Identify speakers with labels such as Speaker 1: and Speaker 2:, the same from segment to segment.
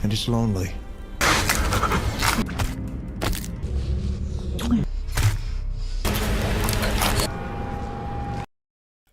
Speaker 1: and it's lonely.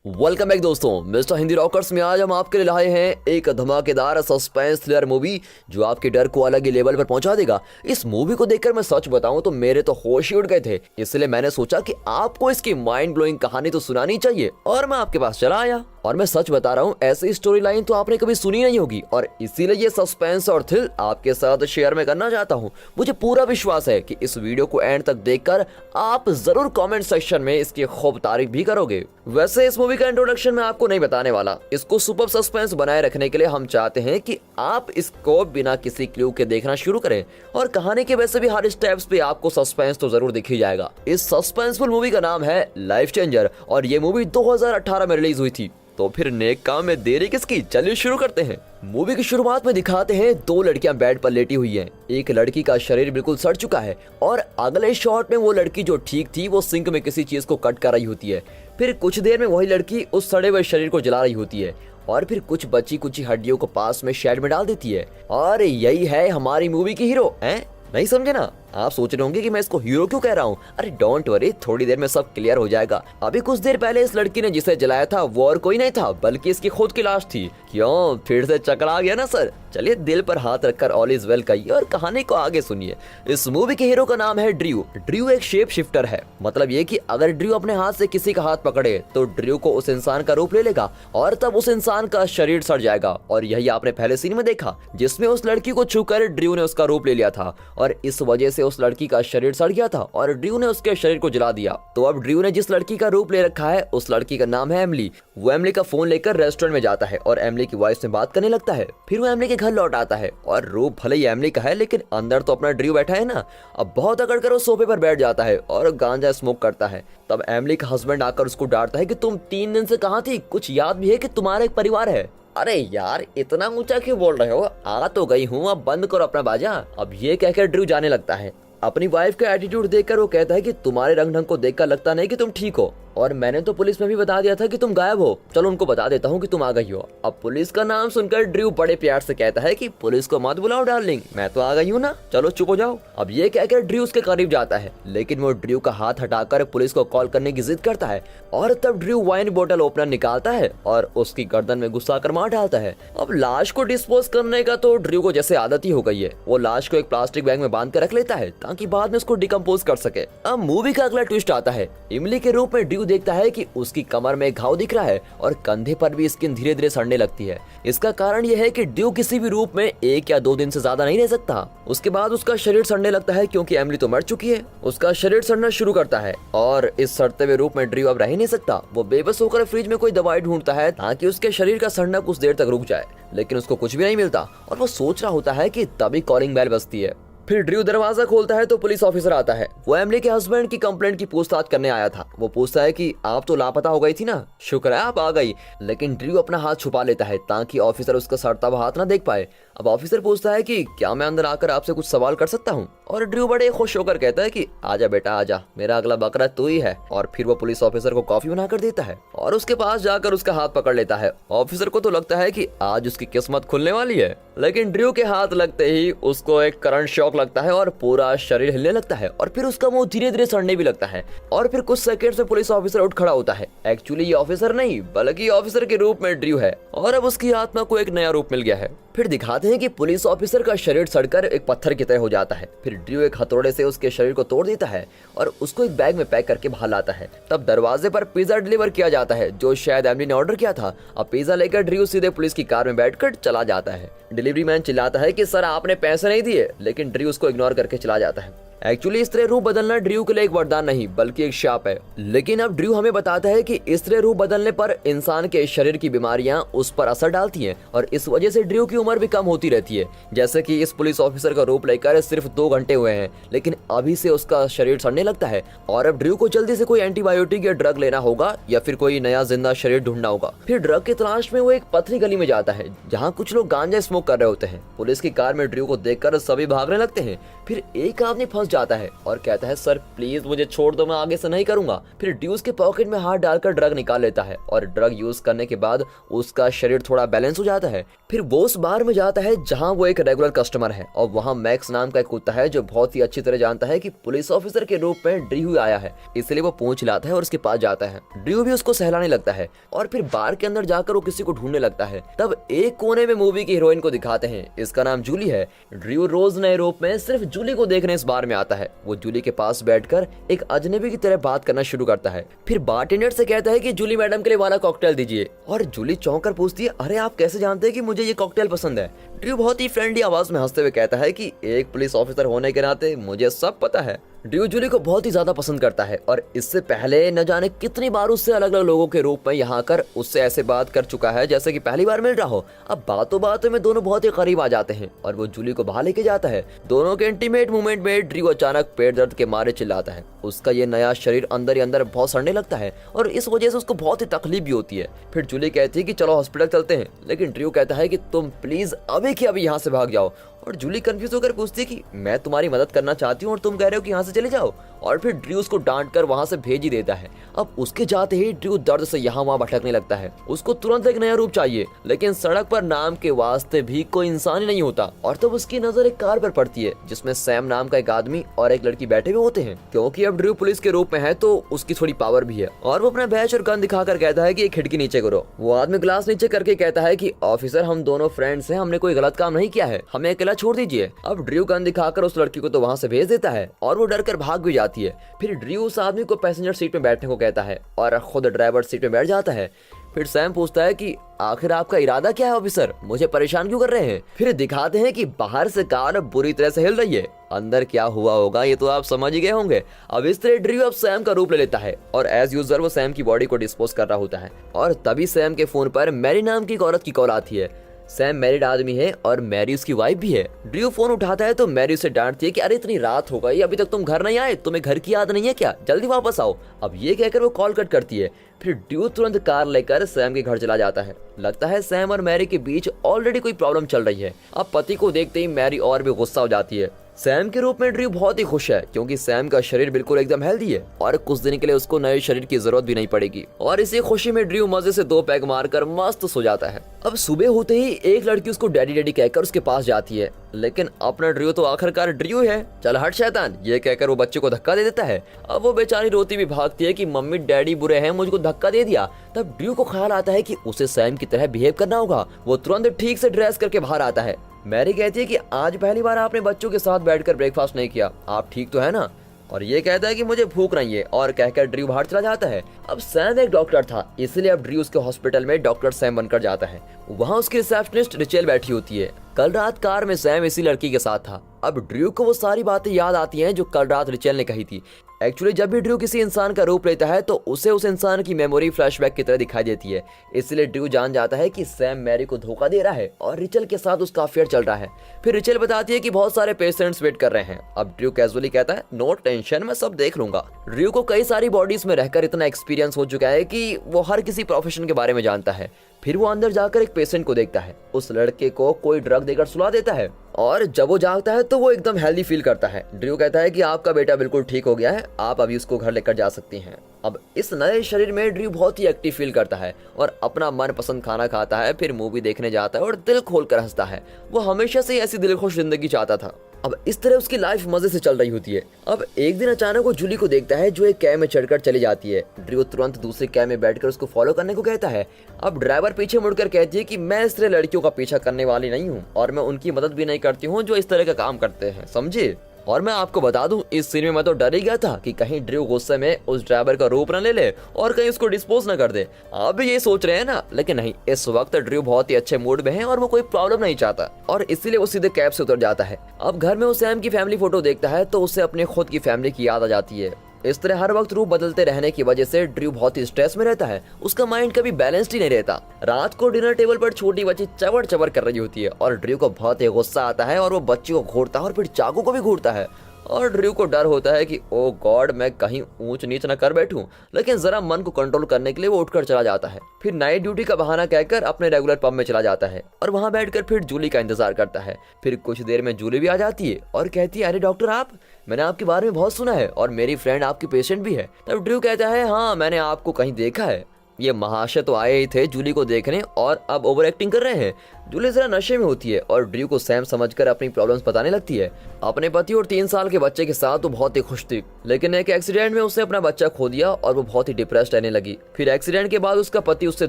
Speaker 2: Welcome back दोस्तों, mister Hindi rockers में आज हम आपके लिए लाए हैं एक धमाकेदार सस्पेंस थ्रिलर मूवी जो आपके डर को अलग ही लेवल पर पहुंचा देगा। इस मूवी को देखकर मैं सच बताऊं तो मेरे तो होश ही उड़ गए थे, इसलिए मैंने सोचा कि आपको इसकी माइंड ब्लोइंग कहानी तो सुनानी चाहिए और मैं आपके पास चला आया। और मैं सच बता रहा हूँ, ऐसी स्टोरी लाइन तो आपने कभी सुनी नहीं होगी और इसीलिए ये सस्पेंस और थ्रिल आपके साथ शेयर में करना चाहता हूँ। मुझे पूरा विश्वास है कि इस वीडियो को एंड तक देखकर आप जरूर कमेंट सेक्शन में इसकी खूब तारीफ भी करोगे। वैसे इस मूवी का इंट्रोडक्शन मैं आपको नहीं बताने वाला, इसको सुपर सस्पेंस बनाए रखने के लिए हम चाहते हैं कि आप इसको बिना किसी क्लू के देखना शुरू करें। और कहानी के वैसे भी हर स्टेप्स पे आपको सस्पेंस तो जरूर दिख ही जाएगा। इस सस्पेंसफुल मूवी का नाम है लाइफ चेंजर और ये मूवी 2018 में रिलीज हुई थी। तो फिर नेक काम में देरी किसकी, चलिए शुरू करते हैं। मूवी की शुरुआत में दिखाते हैं दो लड़कियां बेड पर लेटी हुई हैं। एक लड़की का शरीर बिल्कुल सड़ चुका है और अगले शॉट में वो लड़की जो ठीक थी वो सिंक में किसी चीज को कट कर रही होती है। फिर कुछ देर में वही लड़की उस सड़े हुए शरीर को जला रही होती है और फिर कुछ बची कुची हड्डियों को पास में शेड में डाल देती है। और यही है हमारी मूवी की हीरो। हैं, नहीं समझे ना? आप सोच रहे होंगे कि मैं इसको हीरो क्यों कह रहा हूँ। अरे डोंट वरी, थोड़ी देर में सब क्लियर हो जाएगा। अभी कुछ देर पहले इस लड़की ने जिसे जलाया था वो और कोई नहीं था बल्कि इसकी खुद की लाश थी। क्यों, फिर से चकरा गया ना सर? चलिए दिल पर हाथ रखकर ऑल इज वेल कहिए और कहानी को आगे सुनिए। इस मूवी के हीरो का नाम है ड्रू। ड्रू एक शेप शिफ्टर है, मतलब ये कि अगर ड्रू अपने हाथ से किसी का हाथ पकड़े तो ड्रू को उस इंसान का रूप ले लेगा और तब उस इंसान का शरीर सड़ जाएगा। और यही आपने पहले सीन में देखा जिसमें उस लड़की को छूकर ड्रू ने उसका रूप ले लिया था और इस वजह से उस लड़की का शरीर सड़ गया था और ड्रू ने उसके शरीर को जला दिया। तो अब ड्रू ने जिस लड़की का रूप ले रखा है उस लड़की का नाम है एमिली। वो एमिली का फोन लेकर रेस्टोरेंट में जाता है और एमिली की वॉइस में बात करने लगता है। फिर वो एमिली के घर लौट आता है और रूप भले ही एमिली का है लेकिन अंदर तो अपना ड्रू बैठा है ना। अब बहुत अकड़ कर वो सोफे पर बैठ जाता है और गांजा स्मोक करता है। तब एमिली का हस्बैंड आकर उसको डांटता है कि तुम 3 दिन से कहाँ थी, कुछ याद भी है कि तुम्हारा एक परिवार है? अरे यार, इतना ऊंचा क्यों बोल रहे हो? आ तो गई हूँ, अब बंद करो अपना बाजा। अब ये कहकर ड्रू जाने लगता है। अपनी वाइफ का एटीट्यूड देखकर वो कहता है कि तुम्हारे रंग ढंग को देखकर लगता नहीं कि तुम ठीक हो और मैंने तो पुलिस में भी बता दिया था कि तुम गायब हो। चलो उनको बता देता हूँ कि तुम आ गई हो। अब पुलिस का नाम सुनकर ड्रू बड़े प्यार से कहता है कि पुलिस को मत बुलाओ डार्लिंग, मैं तो आ गई हूँ ना, चलो चुप हो जाओ। अब ये कहकर ड्रू उसके करीब जाता है लेकिन वो ड्रू का हाथ हटाकर पुलिस को कॉल करने की जिद करता है और तब ड्रू वाइन बोतल ओपनर निकालता है और उसकी गर्दन में गुस्सा कर मार डालता है। अब लाश को डिस्पोज करने का तो ड्रू को जैसे आदत ही हो गई है। वो लाश को एक प्लास्टिक बैग में बांध कर रख लेता है ताकि बाद में उसको डिकम्पोज कर सके। अब मूवी का अगला ट्विस्ट आता है। इमली के रूप में ड्रू देखता है कि उसकी कमर में घाव दिख रहा है और कंधे पर भी स्किन धीरे धीरे सड़ने लगती है। इसका कारण यह है कि ड्रू किसी भी रूप में 1 या 2 दिन से ज्यादा नहीं रह सकता। उसके बाद उसका शरीर सड़ने लगता है क्योंकि एमिली तो मर चुकी है। उसका शरीर सड़ना शुरू करता है और इस सड़ते हुए रूप में ड्रू अब रह ही नहीं सकता। वो बेबस होकर फ्रिज में कोई दवाई ढूंढता है ताकि उसके शरीर का सड़ना कुछ देर तक रुक जाए, लेकिन उसको कुछ भी नहीं मिलता और वो सोच रहा होता है कि तभी कॉलिंग बेल बजती है। फिर ड्रू दरवाजा खोलता है तो पुलिस ऑफिसर आता है। वो एमिली के हस्बैंड की कंप्लेंट की पूछताछ करने आया था। वो पूछता है कि आप तो लापता हो गई थी ना, शुक्र है आप आ गई। लेकिन ड्रू अपना हाथ छुपा लेता है ताकि ऑफिसर उसका सड़ता हुआ हाथ ना देख पाए। अब ऑफिसर पूछता है कि क्या मैं अंदर आकर आपसे कुछ सवाल कर सकता हूँ और ड्रू बड़े खुश होकर कहता है कि आजा बेटा आजा, मेरा अगला बकरा तू ही है। और फिर वो पुलिस ऑफिसर को कॉफी बनाकर देता है और उसके पास जाकर उसका हाथ पकड़ लेता है। ऑफिसर को तो लगता है कि आज उसकी किस्मत खुलने वाली है, लेकिन ड्रू के हाथ लगते ही उसको एक करंट शॉक लगता है और पूरा शरीर हिलने लगता है और फिर उसका मुंह धीरे धीरे सड़ने भी लगता है। और फिर कुछ सेकंड में पुलिस ऑफिसर उठ खड़ा होता है। एक्चुअली ये ऑफिसर नहीं बल्कि ऑफिसर के रूप में ड्रू है और अब उसकी आत्मा को एक नया रूप मिल गया है। फिर दिखाते हैं कि पुलिस ऑफिसर का शरीर सड़कर एक पत्थर की तरह हो जाता है। फिर ड्रू एक हथौड़े से उसके शरीर को तोड़ देता है और उसको एक बैग में पैक करके बाहर लाता है। तब दरवाजे पर पिज्जा डिलीवर किया जाता है जो शायद एमिली ने ऑर्डर किया था। अब पिज्जा लेकर ड्रू सीधे पुलिस की कार में बैठकर चला जाता है। डिलीवरी मैन चिल्लाता है कि सर आपने पैसे नहीं दिए, लेकिन ड्रू उसको इग्नोर करके चला जाता है। एक्चुअली इस तरह रूप बदलना ड्रू के लिए एक वरदान नहीं बल्कि एक शाप है, लेकिन अब ड्रू हमें बताता है कि इस तरह रूप बदलने पर इंसान के शरीर की बीमारियां उस पर असर डालती हैं और इस वजह से ड्रू की उम्र भी कम होती रहती है। जैसे कि इस पुलिस ऑफिसर का रूप लेकर सिर्फ 2 घंटे हुए हैं लेकिन अभी से उसका शरीर सड़ने लगता है और अब ड्रू को जल्दी से कोई एंटीबायोटिक या ड्रग लेना होगा या फिर कोई नया जिंदा शरीर ढूंढना होगा। फिर ड्रग की तलाश में वो एक पथरी गली में जाता है जहाँ कुछ लोग गांजा स्मोक कर रहे होते हैं। पुलिस की कार में ड्रू को देखकर सभी भागने लगते हैं। फिर एक आदमी फंस जाता है और कहता है सर प्लीज मुझे छोड़ दो, मैं आगे से नहीं करूंगा। फिर ड्रू उसके पॉकेट में हाथ डालकर ड्रग निकाल लेता है और ड्रग यूज करने के बाद उसका शरीर थोड़ा बैलेंस हो जाता है। फिर वो उस बार में जाता है जहां वो एक रेगुलर कस्टमर है और वहां मैक्स नाम का एक कुत्ता है जो बहुत ही अच्छी तरह जानता है कि पुलिस ऑफिसर के रूप में ड्रू आया है, इसलिए वो पूंछ लाता है और उसके पास जाता है। ड्रू भी उसको सहलाने लगता है और फिर बार के अंदर जाकर वो किसी को ढूंढने लगता है। तब एक कोने में मूवी की हीरोइन को दिखाते हैं, इसका नाम जूली है। ड्रू रोज नए रूप में सिर्फ जूली को देखने इस बार में आता है। वो जूली के पास बैठकर एक अजनबी की तरह बात करना शुरू करता है। फिर बारटेंडर से कहता है कि जूली मैडम के लिए वाला कॉकटेल दीजिए और जूली चौंक कर पूछती है अरे आप कैसे जानते हैं कि मुझे ये कॉकटेल पसंद है। ड्रू बहुत ही फ्रेंडली आवाज में हंसते हुए कहता है कि एक पुलिस ऑफिसर होने के नाते मुझे सब पता है। ड्रू जूली को बहुत ही ज्यादा पसंद करता है और इससे पहले न जाने कितनी बार उससे अलग अलग लोगों के रूप में यहाँ कर उससे ऐसे बात कर चुका है जैसे कि पहली बार मिल रहा हो। अब बातों बातों में दोनों बहुत ही करीब आ जाते हैं और वो जूली को बाहर लेके जाता है। दोनों के इंटीमेट मूवमेंट में ड्रू अचानक पेट दर्द के मारे चिल्लाता है। उसका ये नया शरीर अंदर ही अंदर बहुत सड़ने लगता है और इस वजह से उसको बहुत ही तकलीफ भी होती है। फिर जूली कहती है कि चलो हॉस्पिटल चलते हैं, लेकिन ड्रू कहता है कि तुम प्लीज अभी के अभी यहाँ से भाग जाओ। और जूली कंफ्यूज होकर पूछती है कि मैं तुम्हारी मदद करना चाहती हूँ और तुम कह रहे हो कि यहाँ से चले जाओ। और फिर ड्रू उसको डांट कर वहां से भेज ही देता है। अब उसके जाते ही ड्रू दर्द से यहाँ वहां भटकने लगता है। उसको तुरंत एक नया रूप चाहिए, लेकिन सड़क पर नाम के वास्ते भी कोई इंसान ही नहीं होता। और तब उसकी नजर एक कार पर पड़ती है जिसमें सैम नाम का एक आदमी और एक लड़की बैठे हुए होते हैं। क्योंकि अब ड्रू पुलिस के रूप में है तो उसकी थोड़ी पावर भी है और वो अपना बैच और गन दिखाकर कहता है कि खिड़की नीचे करो। वो आदमी ग्लास नीचे करके कहता है कि ऑफिसर हम दोनों फ्रेंड्स हैं, हमने कोई गलत काम नहीं किया है, हमें अकेला छोड़ दीजिए। अब ड्रू गन दिखाकर उस लड़की को तो वहां से भेज देता है और वो डर कर भाग भी जाती है। फिर ड्रू उस आदमी को पैसेंजर सीट में बैठने को कहता है और खुद ड्राइवर सीट में बैठ जाता है। फिर सैम पूछता है कि आखिर आपका इरादा क्या है ऑफिसर, मुझे परेशान क्यों कर रहे हैं। फिर दिखाते हैं कि बाहर से कार बुरी तरह से हिल रही है, अंदर क्या हुआ होगा ये तो आप समझ ही गए होंगे। अब इस तरह ड्रू अब सैम का रूप ले लेता है और एज यूजुअल वो सैम की बॉडी को डिस्पोज कर रहा होता है। और तभी सैम के फोन पर मैरी नाम की एक औरत की कॉल आती है। सैम मैरिड आदमी है और मैरी उसकी वाइफ भी है। ड्रू फोन उठाता है तो मैरी उसे डांटती है कि अरे इतनी रात हो गई, अभी तक तुम घर नहीं आए, तुम्हें घर की याद नहीं है क्या, जल्दी वापस आओ। अब ये कहकर वो कॉल कट करती है। फिर ड्रू तुरंत कार लेकर सैम के घर चला जाता है। लगता है सैम और मैरी के बीच ऑलरेडी कोई प्रॉब्लम चल रही है। अब पति को देखते ही मैरी और भी गुस्सा हो जाती है। सैम के रूप में ड्रू बहुत ही खुश है क्योंकि सैम का शरीर बिल्कुल एकदम हेल्दी है और कुछ दिन के लिए उसको नए शरीर की जरूरत भी नहीं पड़ेगी। और इसी खुशी में ड्रू मजे से 2 पैग मारकर मस्त सो जाता है। अब सुबह होते ही एक लड़की उसको डैडी डैडी कहकर उसके पास जाती है, लेकिन अपना ड्रू तो आखिरकार ड्रू है, चल हट शैतान, ये कहकर वो बच्चे को धक्का दे देता है। अब वो बेचारी रोती भी भागती है कि मम्मी डैडी बुरे हैं, मुझको धक्का दे दिया। तब ड्रू को ख्याल आता है कि उसे सैम की तरह बिहेव करना होगा। वो तुरंत ठीक से ड्रेस करके बाहर आता है। मैरी कहती है कि आज पहली बार आपने बच्चों के साथ बैठकर ब्रेकफास्ट नहीं किया, आप ठीक तो है ना। और ये कहता है कि मुझे भूख नहीं है और कहकर ड्रू बाहर चला जाता है। अब सैम एक डॉक्टर था, इसलिए अब ड्रू उसके हॉस्पिटल में डॉक्टर सैम बनकर जाता है। वहाँ उसकी रिसेप्शनिस्ट रिचेल बैठी होती है। कल रात कार में सैम इसी लड़की के साथ था। अब ड्रू को वो सारी बातें याद आती हैं जो कल रात रिचेल ने कही थी। एक्चुअली जब भी ड्रू किसी इंसान का रूप लेता है तो उसे उस इंसान की मेमोरी फ्लैशबैक की तरह दिखाई देती है। इसलिए ड्रू जान जाता है कि सैम मैरी को धोखा दे रहा है और रिचेल के साथ उसका अफेयर चल रहा है। फिर रिचेल बताती है कि बहुत सारे पेशेंट्स वेट कर रहे हैं। अब ड्रू कैजुअली कहता है नो टेंशन, मैं सब देख लूंगा। ड्रू को कई सारी बॉडीज में रहकर इतना एक्सपीरियंस हो चुका है कि वो हर किसी प्रोफेशन के बारे में जानता है। फिर वो अंदर जाकर एक पेशेंट को देखता है। उस लड़के को कोई ड्रग देकर सुला देता है और जब वो जागता है तो वो एकदम हेल्दी फील करता है। ड्रू कहता है कि आपका बेटा बिल्कुल ठीक हो गया है, आप अभी उसको घर लेकर जा सकती हैं। अब इस नए शरीर में ड्रू बहुत ही एक्टिव फील करता है और अपना मनपसंद खाना खाता है, फिर मूवी देखने जाता है और दिल खोल कर हंसता है। वो हमेशा से ऐसी दिलखुश जिंदगी चाहता था। अब इस तरह उसकी लाइफ मजे से चल रही होती है। अब एक दिन अचानक वो जूली को देखता है जो एक कैब में चढ़कर चली जाती है। ड्रू तुरंत दूसरे कैब में बैठकर उसको फॉलो करने को कहता है। अब ड्राइवर पीछे मुड़कर कहती है कि मैं इस तरह लड़कियों का पीछा करने वाली नहीं हूँ और मैं उनकी मदद भी नहीं करती हूँ जो इस तरह का काम करते हैं, समझे। और मैं आपको बता दूं इस सीन में मैं तो डर ही गया था कि कहीं ड्रू गुस्से में उस ड्राइवर का रूप न ले ले और कहीं उसको डिस्पोज न कर दे। आप भी ये सोच रहे हैं ना, लेकिन नहीं, इस वक्त ड्रू बहुत ही अच्छे मूड में है और वो कोई प्रॉब्लम नहीं चाहता और इसीलिए वो सीधे कैब से उतर जाता है। अब घर में वो सैम की फैमिली फोटो देखता है तो उसे अपने खुद की फैमिली की याद आ जाती है। इस तरह हर वक्त रूप बदलते रहने की वजह से ड्रू बहुत ही स्ट्रेस में रहता है। उसका माइंड कभी बैलेंस्ड ही नहीं रहता। रात को डिनर टेबल पर छोटी बच्ची चबर चबर कर रही होती है और ड्रू को बहुत ही गुस्सा आता है और वो बच्ची को घूरता है और फिर चाकू को भी घूरता है। और ड्रू को डर होता है कि ओ गॉड मैं कहीं ऊंच नीच न कर बैठूं, लेकिन जरा मन को कंट्रोल करने के लिए वो उठकर चला जाता है। फिर नाइट ड्यूटी का बहाना कहकर अपने रेगुलर पब में चला जाता है और वहां बैठकर फिर जूली का इंतजार करता है। फिर कुछ देर में जूली भी आ जाती है और कहती है अरे डॉक्टर आप। मैंने आपके बारे में बहुत सुना है और मेरी फ्रेंड आपकी पेशेंट भी है। तब ड्रू कहता है हाँ मैंने आपको कहीं देखा है। ये महाशय तो आए ही थे जूली को देखने और अब ओवर एक्टिंग कर रहे हैं। जूली जरा नशे में होती है और ड्रू को सैम समझकर अपनी प्रॉब्लम्स बताने लगती है। अपने पति और 3 साल के बच्चे के साथ वो बहुत ही खुश थी, लेकिन एक एक्सीडेंट में उसने अपना बच्चा खो दिया और वो बहुत ही डिप्रेस्ड रहने लगी। फिर एक्सीडेंट के बाद उसका पति उससे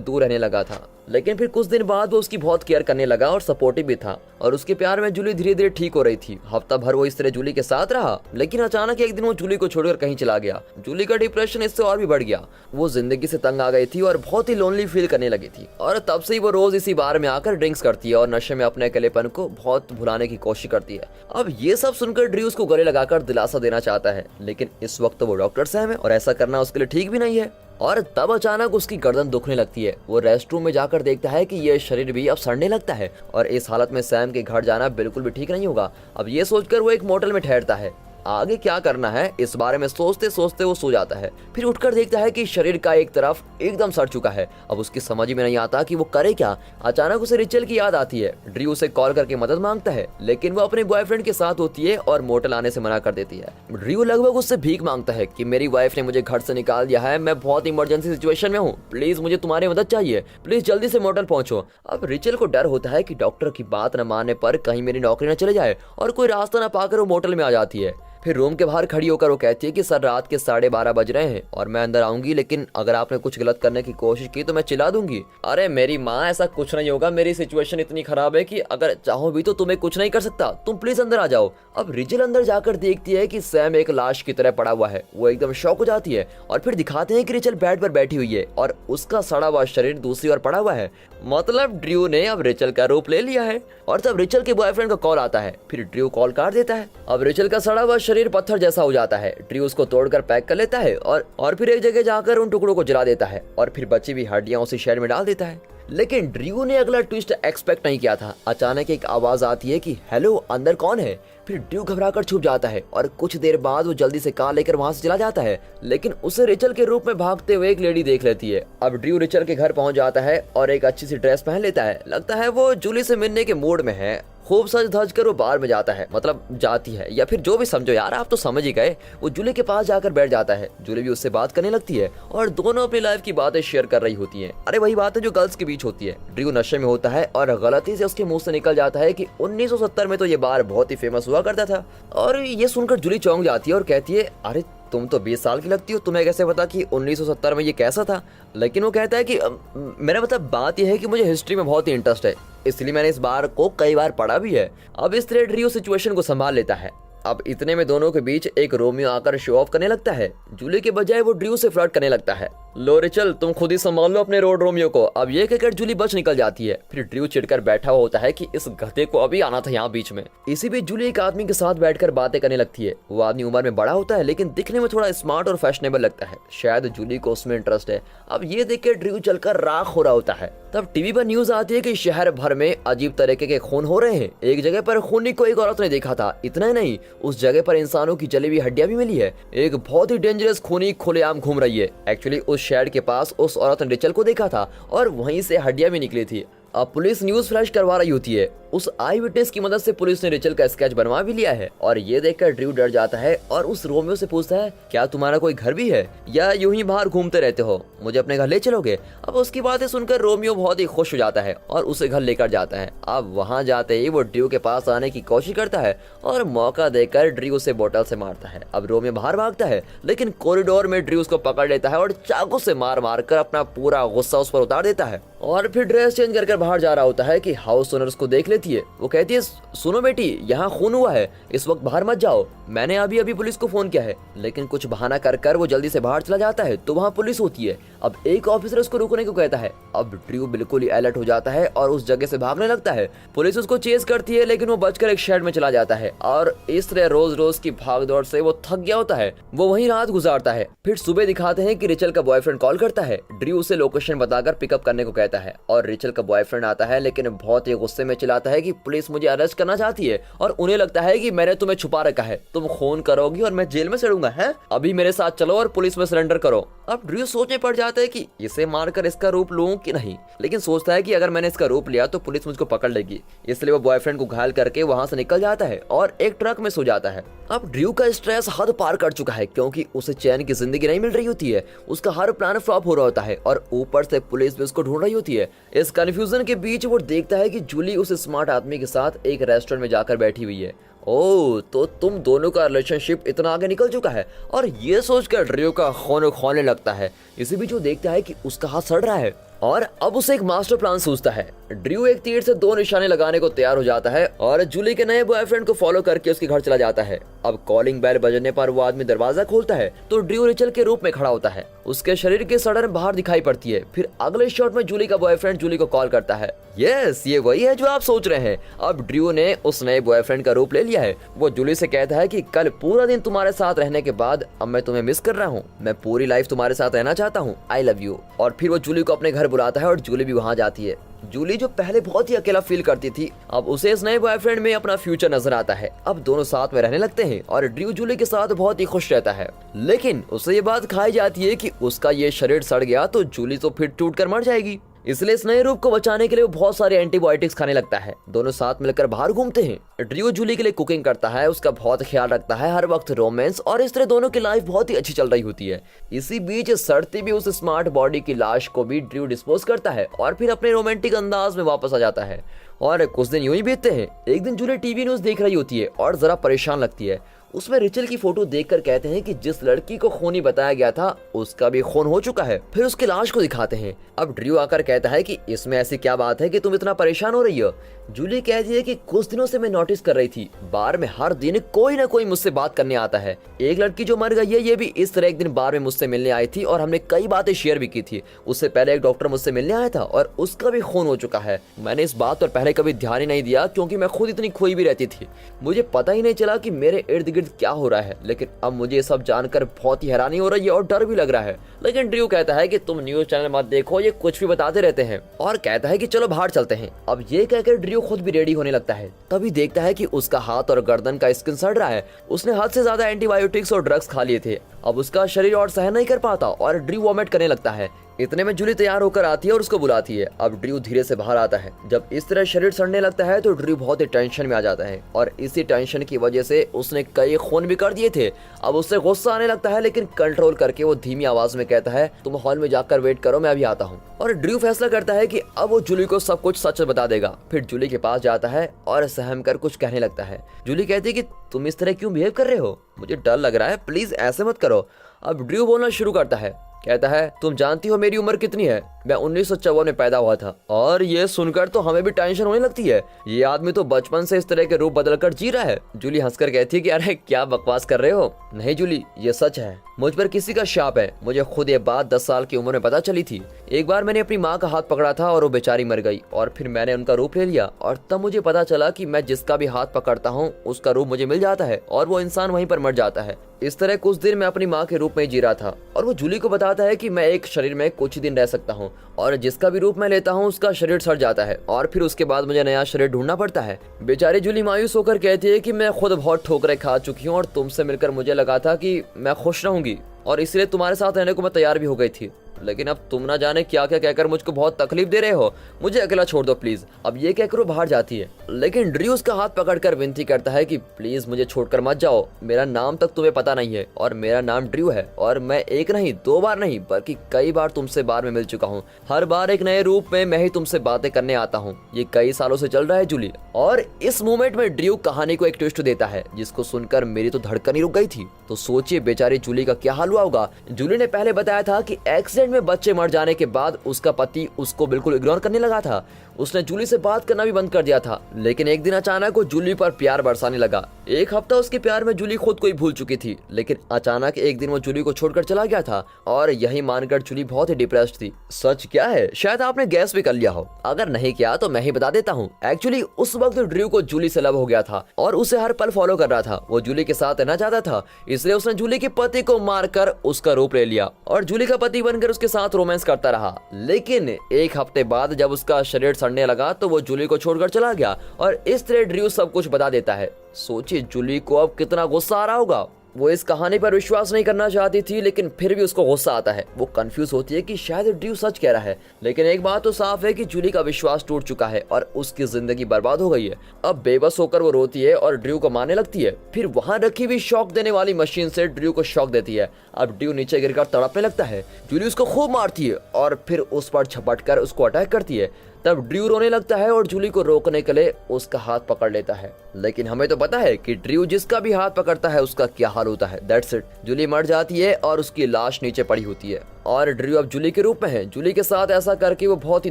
Speaker 2: दूर रहने लगा था, लेकिन फिर कुछ दिन बाद वो उसकी बहुत केयर करने लगा और सपोर्टिव भी था और उसके प्यार में जूली धीरे धीरे ठीक हो रही थी। हफ्ता भर वो इस तरह जूली के साथ रहा, लेकिन अचानक एक दिन वो जूली को छोड़कर कहीं चला गया। जूली का डिप्रेशन इससे और भी बढ़ गया। वो जिंदगी से तंग आ गई थी और बहुत ही लोनली फील करने लगी थी और तब से ही वो रोज इसी बार में आकर ड्रिंक्स करती है और नशे में अपने अकेलेपन को बहुत भुलाने की कोशिश करती है। अब ये सब सुनकर ड्रू उसको गले लगाकर दिलासा देना चाहता है, लेकिन इस वक्त तो वो डॉक्टर सैम है और ऐसा करना उसके लिए ठीक भी नहीं है। और तब अचानक उसकी गर्दन दुखने लगती है। वो रेस्टरूम में जाकर देखता है कि ये शरीर भी अब सड़ने लगता है और इस हालत में सैम के घर जाना बिल्कुल भी ठीक नहीं होगा। अब ये सोचकर वो एक मोटल में ठहरता है। आगे क्या करना है इस बारे में सोचते सोचते वो सो जाता है। फिर उठकर देखता है कि शरीर का एक तरफ एकदम सड़ चुका है। अब उसकी समझ में नहीं आता कि वो करे क्या। अचानक उसे रिचल की याद आती है। ड्रू उसे कॉल करके मदद मांगता है, लेकिन वो अपने बॉयफ्रेंड के साथ होती है और मोटल आने से मना कर देती है। ड्रू लगभग उससे भीख मांगता है कि मेरी वाइफ ने मुझे घर से निकाल दिया है, मैं बहुत इमरजेंसी सिचुएशन में हूँ, प्लीज मुझे तुम्हारी मदद चाहिए, प्लीज जल्दी से मोटल पहुंचो। अब रिचल को डर होता है कि डॉक्टर की बात न मानने पर कहीं मेरी नौकरी न चले जाए और कोई रास्ता न पाकर वो मोटल में आ जाती है। फिर रूम के बाहर खड़ी होकर वो कहती है कि सर रात के 12:30 बज रहे हैं और मैं अंदर आऊंगी, लेकिन अगर आपने कुछ गलत करने की कोशिश की तो मैं चिल्ला दूंगी। अरे मेरी माँ, ऐसा कुछ नहीं होगा, मेरी सिचुएशन इतनी खराब है कि अगर चाहो भी तो तुम्हें कुछ नहीं कर सकता, तुम प्लीज अंदर आ जाओ। अब रिचल अंदर जाकर देखती है कि सैम एक लाश की तरह पड़ा हुआ है। वो एकदम शॉक हो जाती है और फिर दिखाते हैं कि रिचल बेड पर बैठी हुई है और उसका सड़ा हुआ शरीर दूसरी ओर पड़ा हुआ है। मतलब ड्रू ने अब रिचल का रूप ले लिया है। और तब रिचल के बॉयफ्रेंड का कॉल आता है। फिर ड्रू कॉल काट देता है। अब रिचल का सड़ा हुआ शरीर पत्थर जैसा हो जाता है। ड्रू उसको तोड़कर पैक कर लेता है और फिर एक जगह जाकर उन टुकड़ों को जला देता है और फिर बची हुई हड्डियां उसी शेड में डाल देता है। लेकिन ड्रू ने अगला ट्विस्ट एक्सपेक्ट नहीं किया था। अचानक एक आवाज आती है कि हेलो, अंदर कौन है। फिर ड्रू घबराकर छुप जाता है और कुछ देर बाद वो जल्दी से कार लेकर वहां से चला जाता है, लेकिन उसे रिचल के रूप में भागते हुए एक लेडी देख लेती है। अब ड्रू रिचल के घर पहुंच जाता है और एक अच्छी सी ड्रेस पहन लेता है। लगता है वो जूली से मिलने के मूड में है। खूब सज धज कर वो बार में जाता है, मतलब जाती है, या फिर जो भी समझो यार, आप तो समझ ही गए। वो जूली के पास जाकर बैठ जाता है। जूली भी उससे बात करने लगती है और दोनों अपनी लाइफ की बातें शेयर कर रही होती हैं। अरे वही बातें जो गर्ल्स के बीच होती है। ड्रू नशे में होता है और गलती से उसके मुंह से निकल जाता है कि 1970 में तो ये बार बहुत ही फेमस हुआ करता था। और ये सुनकर जूली चौंक जाती है और कहती है अरे तुम तो 20 साल की लगती हो, तुम्हें कैसे पता कि 1970 में ये कैसा था। लेकिन वो कहता है कि मेरा मतलब बात यह है कि मुझे हिस्ट्री में बहुत ही इंटरेस्ट है, इसलिए मैंने इस बार को कई बार पढ़ा भी है। अब इस तरह ड्रू सिचुएशन को संभाल लेता है। अब इतने में दोनों के बीच एक रोमियो आकर शो ऑफ करने लगता है। जूली के बजाय वो ड्रू से फ्लर्ट करने लगता है। लो रिचल, तुम खुद ही संभाल लो अपने रोड रोमियो को। अब ये कहकर जूली बच निकल जाती है। फिर ड्रू चिढ़कर बैठा हुआ होता है कि इस गधे को अभी आना था यहाँ बीच में। इसी बीच जूली एक आदमी के साथ बैठकर बातें करने लगती है। वो आदमी उम्र में बड़ा होता है, लेकिन दिखने में थोड़ा स्मार्ट और फैशनेबल लगता है। शायद जूली को उसमें इंटरेस्ट है। अब ये देख के ड्रू चलकर राख हो रहा होता है। तब टीवी पर न्यूज आती है कि शहर भर में अजीब तरीके के खून हो रहे हैं। एक जगह पर खून को एक औरत ने देखा था। इतना ही नहीं, उस जगह पर इंसानों की जली हुई हड्डियां भी मिली है। एक बहुत ही डेंजरस खूनी खुलेआम घूम रही है। एक्चुअली उस शेड के पास उस औरत ने रिचल को देखा था और वहीं से हड्डियां भी निकली थी। अब पुलिस न्यूज फ्लैश करवा रही होती है। उस आई विटनेस की मदद से पुलिस ने रिचल का स्केच बनवा भी लिया है। और ये देखकर ड्रू डर जाता है और उस रोमियो से पूछता है क्या तुम्हारा कोई घर भी है या यूं ही बाहर घूमते रहते हो, मुझे अपने घर ले चलोगे। अब उसकी बातें सुनकर रोमियो बहुत ही खुश हो जाता है और उसे घर लेकर जाता है। अब वहां जाते ही वो ड्रू के पास आने की कोशिश करता है और मौका देकर ड्रू उसे बोतल से मारता है। अब रोमियो बाहर भागता है, लेकिन कॉरिडोर में ड्रू उसको पकड़ लेता है और चाकू से मार मार कर अपना पूरा गुस्सा उस पर उतार देता है। और फिर ड्रेस चेंज कर बाहर जा रहा होता है कि हाउस ओनर उसको देख लेती है। वो कहती है सुनो बेटी, यहाँ खून हुआ है, इस वक्त बाहर मत जाओ, मैंने अभी अभी पुलिस को फोन किया है। लेकिन कुछ बहाना कर वो जल्दी से बाहर चला जाता है तो वहाँ पुलिस होती है। अब एक ऑफिसर उसको रुकने को कहता है। अब ड्रू बिल्कुल ही अलर्ट हो जाता है और उस जगह से भागने लगता है। पुलिस उसको चेस करती है, लेकिन वो बचकर एक शेड में चला जाता है। और इस तरह रोज रोज की भागदौड़ से वो थक गया होता है। वो वहीं रात गुजारता है। फिर सुबह दिखाते हैं कि रिचल का बॉयफ्रेंड कॉल करता है। ड्रू उसे लोकेशन बताकर पिकअप करने को कहता है और रिचल का बॉयफ्रेंड आता है, लेकिन बहुत ही गुस्से में चिल्लाता है है कि पुलिस मुझे अरेस्ट करना चाहती है और उन्हें लगता है कि मैंने तुम्हें छुपा रखा है, तुम खून करोगी और मैं जेल में सड़ूंगा। है अभी मेरे साथ चलो और पुलिस में सरेंडर करो। अब ड्रू सोचने पड़ जाता है कि इसे मारकर इसका रूप लूं कि नहीं, लेकिन सोचता है कि अगर मैंने इसका रूप लिया तो पुलिस मुझको पकड़ लेगी, इसलिए वो बॉयफ्रेंड को घायल करके वहां से निकल जाता है और एक ट्रक में सो जाता है। अब ड्रू का स्ट्रेस हद पार कर चुका है क्योंकि उसे चैन की जिंदगी नहीं मिल रही होती है, उसका हर प्लान फ्लॉप हो रहा होता है और ऊपर से पुलिस भी उसको ढूंढ रही होती है। इस कंफ्यूजन के बीच वो देखता है कि जूली उस स्मार्ट आदमी के साथ एक रेस्टोरेंट में जाकर बैठी हुई है। ओह, तो तुम दोनों का रिलेशनशिप इतना आगे निकल चुका है, और ये सोचकर ड्रू का खून खोलने लगता है। इसी बीच वो देखता है कि उसका हाथ सड़ रहा है और अब उसे एक मास्टर प्लान सूझता है। ड्रू एक तीर से 2 निशाने लगाने को तैयार हो जाता है और जूली के नए बॉयफ्रेंड को फॉलो करके उसके घर चला जाता है। अब कॉलिंग बेल बजने पर वो आदमी दरवाजा खोलता है तो ड्रू रिचल के रूप में खड़ा होता है। उसके शरीर की सड़न बाहर दिखाई पड़ती है। फिर अगले शॉट में जूली का बॉयफ्रेंड जूली को कॉल करता है। यस, ये वही है जो आप सोच रहे हैं। अब ड्रू ने उस नए बॉयफ्रेंड का रूप ले लिया है। वो जूली से कहता है कि कल पूरा दिन तुम्हारे साथ रहने के बाद अब मैं तुम्हें मिस कर रहा हूँ, मैं पूरी लाइफ तुम्हारे साथ रहना चाहता हूँ, आई लव यू। और फिर वो जूली को अपने घर बुलाता है और जूली भी वहाँ जाती है। जूली जो पहले बहुत ही अकेला फील करती थी, अब उसे इस नए बॉयफ्रेंड में अपना फ्यूचर नजर आता है। अब दोनों साथ में रहने लगते हैं और ड्रू जूली के साथ बहुत ही खुश रहता है। लेकिन उसे ये बात खाई जाती है कि उसका ये शरीर सड़ गया तो जूली तो फिर टूट कर मर जाएगी, इसलिए इस नए रूप को बचाने के लिए वो बहुत सारे एंटीबायोटिक्स खाने लगता है। दोनों साथ मिलकर बाहर घूमते हैं। ड्रू जूली के लिए कुकिंग करता है, उसका बहुत ख्याल रखता है, हर वक्त रोमांस, और इस तरह दोनों की लाइफ बहुत ही अच्छी चल रही होती है। इसी बीच सड़ती भी उस स्मार्ट बॉडी की लाश को भी ड्रू डिस्पोज करता है और फिर अपने रोमांटिक अंदाज में वापस आ जाता है। और कुछ दिन यूं ही बीतते हैं। एक दिन जूली टीवी न्यूज देख रही होती है और जरा परेशान लगती है। उसमें रिचल की फोटो देखकर कहते हैं कि जिस लड़की को खूनी बताया गया था उसका भी खून हो चुका है। फिर उसकी लाश को दिखाते हैं। अब ड्रू आकर कहता है कि इसमें ऐसी क्या बात है कि तुम इतना परेशान हो रही हो। जूली कहती है कि कुछ दिनों से मैं नोटिस कर रही थी, बार में हर दिन कोई ना कोई मुझसे बात करने आता है। एक लड़की जो मर गई है ये भी इस तरह एक दिन बार में मुझसे मिलने आई थी और हमने कई बातें शेयर भी की थी। उससे पहले एक डॉक्टर मुझसे मिलने आया था और उसका भी खून हो चुका है। मैंने इस बात पर पहले कभी ध्यान ही नहीं दिया क्योंकि मैं खुद इतनी खोई भी रहती थी, मुझे पता ही नहीं चला कि मेरे इर्द गिर्द क्या हो रहा है। लेकिन अब मुझे सब जानकर बहुत ही हैरानी हो रही है और डर भी लग रहा है। लेकिन ड्रू कहता है कि तुम न्यूज चैनल मत देखो, ये कुछ भी बताते रहते हैं, और कहता है कि चलो बाहर चलते हैं। अब ये कहकर ड्रू खुद भी रेडी होने लगता है। तभी देखता है कि उसका हाथ और गर्दन का स्किन सड़ रहा है। उसने हद से ज्यादा एंटीबायोटिक्स और ड्रग्स खा लिए थे। अब उसका शरीर और सहन नहीं कर पाता और ड्रू वॉमिट करने लगता है। इतने में जूली तैयार होकर आती है और उसको बुलाती है। अब ड्रू धीरे से बाहर आता है। जब इस तरह शरीर सड़ने लगता है तो ड्रू बहुत ही टेंशन में आ जाता है और इसी टेंशन की वजह से उसने कई खून भी कर दिए थे। अब उससे गुस्सा आने लगता है, लेकिन कंट्रोल करके वो धीमी आवाज में कहता है तुम हॉल में जाकर वेट करो, मैं अभी आता हूँ। और ड्रू फैसला करता है कि अब वो जूली को सब कुछ सच बता देगा। फिर जूली के पास जाता है और सहम कर कुछ कहने लगता है। जूली कहती है कि तुम इस तरह क्यों बिहेव कर रहे हो, मुझे डर लग रहा है, प्लीज ऐसे मत करो। अब ड्रू बोलना शुरू करता है। कहता है तुम जानती हो मेरी उम्र कितनी है, मैं 1954 में पैदा हुआ था। और ये सुनकर तो हमें भी टेंशन होने लगती है, ये आदमी तो बचपन से इस तरह के रूप बदलकर जी रहा है। जूली हंसकर कहती है कि अरे क्या बकवास कर रहे हो। नहीं जूली, ये सच है, मुझ पर किसी का शाप है। मुझे खुद ये बात 10 साल की उम्र में पता चली थी। एक बार मैंने अपनी माँ का हाथ पकड़ा था और वो बेचारी मर गई, और फिर मैंने उनका रूप ले लिया और तब मुझे पता चला कि मैं जिसका भी हाथ पकड़ता हूँ उसका रूप मुझे मिल जाता है और वो इंसान वहीं पर मर जाता है। इस तरह कुछ दिन मैं अपनी माँ के रूप में जी रहा था। और वो जूली को बताता है कि मैं एक शरीर में कुछ ही दिन रह सकता हूँ और जिसका भी रूप मैं लेता हूँ उसका शरीर सड़ जाता है और फिर उसके बाद मुझे नया शरीर ढूंढना पड़ता है। बेचारी जूली मायूस होकर कहती है कि मैं खुद बहुत ठोकरें खा चुकी हूँ और तुमसे मिलकर मुझे लगा था कि मैं खुश रहूंगी और इसलिए तुम्हारे साथ रहने को मैं तैयार भी हो गई थी, लेकिन अब तुम ना जाने क्या क्या कहकर मुझको बहुत तकलीफ दे रहे हो, मुझे अकेला छोड़ दो प्लीज। अब ये कहकर वो बाहर जाती है, लेकिन ड्रू उसका हाथ पकड़कर विनती करता है कि प्लीज मुझे छोड़कर मत जाओ, मेरा नाम तक तुम्हें पता नहीं है और मेरा नाम ड्रू है और मैं एक नहीं 2 बार नहीं बल्कि कई बार तुमसे बार में मिल चुका हूँ। हर बार एक नए रूप में मैं ही तुमसे बातें करने आता हूँ। ये कई सालों से चल रहा है जूली। और इस मोमेंट में ड्रू कहानी को एक ट्विस्ट देता है जिसको सुनकर मेरी तो धड़कन ही रुक गई थी। तो सोचिए बेचारी जूली का क्या हाल हुआ होगा। जूली ने पहले बताया था कि एक्सीडेंट में बच्चे मर जाने के बाद उसका पति उसको बिल्कुल इग्नोर करने लगा था, उसने जूली से बात करना भी बंद कर दिया था। लेकिन एक दिन अचानक वो जूली पर प्यार बरसाने लगा। एक हफ्ता उसके प्यार में जूली खुद को ही भूल चुकी थी, लेकिन अचानक एक दिन वो जूली को छोड़कर चला गया था और यही मानकर जूली बहुत ही डिप्रेस्ड थी। सच क्या है शायद आपने गैस भी कर लिया हो, अगर नहीं किया तो मैं ही बता देता हूँ। एक्चुअली उस वक्त ड्रू को जूली से लव हो गया था और उसे हर पल फॉलो कर रहा था। वो जूली के साथ रहना चाहता था, इसलिए उसने जूली के पति को मारकर उसका रूप ले लिया और जूली का पति बनकर उसके साथ रोमांस करता रहा। लेकिन एक हफ्ते बाद जब उसका शरीर सड़ने लगा तो वो जूली को छोड़कर चला गया और इस तरह ड्रू सब कुछ बता देता है। सोचिए जूली को अब कितना गुस्सा आ रहा होगा। वो इस कहानी पर विश्वास नहीं करना चाहती थी, लेकिन फिर भी उसको गुस्सा आता है। वो कंफ्यूज होती है कि शायद ड्रू सच कह रहा है, लेकिन एक बात तो साफ है कि जूली का विश्वास टूट चुका है और उसकी जिंदगी बर्बाद हो गई है। अब बेबस होकर वो रोती है और ड्रू को मारने लगती है। फिर वहां रखी हुई शॉक देने वाली मशीन से ड्रू को शॉक देती है। अब ड्रू नीचे गिरकर तड़पने लगता है। जूली उसको खूब मारती है और फिर उस पर झपटकर उसको अटैक करती है। तब ड्रू रोने लगता है और जूली को रोकने के लिए उसका हाथ पकड़ लेता है, लेकिन हमें तो पता है कि ड्रू जिसका भी हाथ पकड़ता है उसका क्या हाल होता है। That's it. जूली मर जाती है और उसकी लाश नीचे पड़ी होती है और ड्रू अब जूली के रूप में है। जूली के साथ ऐसा करके वो बहुत ही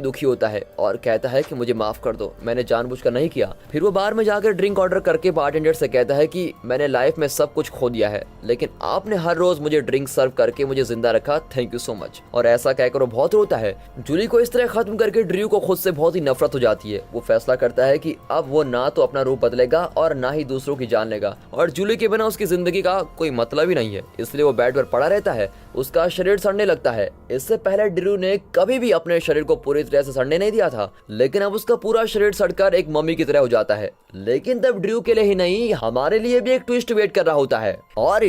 Speaker 2: दुखी होता है और कहता है कि मुझे माफ कर दो, मैंने जानबूझकर नहीं किया। फिर वो बार में जाकर ड्रिंक ऑर्डर करके बारटेंडर से कहता है कि मैंने लाइफ में सब कुछ खो दिया है, लेकिन आपने हर रोज मुझे ड्रिंक सर्व करके मुझे जिंदा रखा, थैंक यू सो मच। और ऐसा कहकर वो बहुत रोता है। जूली को इस तरह खत्म करके ड्रू को खुद से बहुत ही नफरत हो जाती है। वो फैसला करता है कि अब वो ना तो अपना रूप बदलेगा और ना ही दूसरों की जान लेगा, और जूली के बिना उसकी जिंदगी का कोई मतलब ही नहीं है। इसलिए वो बेड पर पड़ा रहता है। उसका शरीर सड़ने लगता है। इससे पहले ड्रू ने कभी भी अपने शरीर को पूरी तरह से सड़ने नहीं दिया था, लेकिन अब उसका पूरा शरीर सड़कर एक मम्मी की तरह हो जाता है। लेकिन तब ड्रू के लिए ही नहीं, हमारे लिए भी एक ट्विस्ट वेट कर रहा होता है और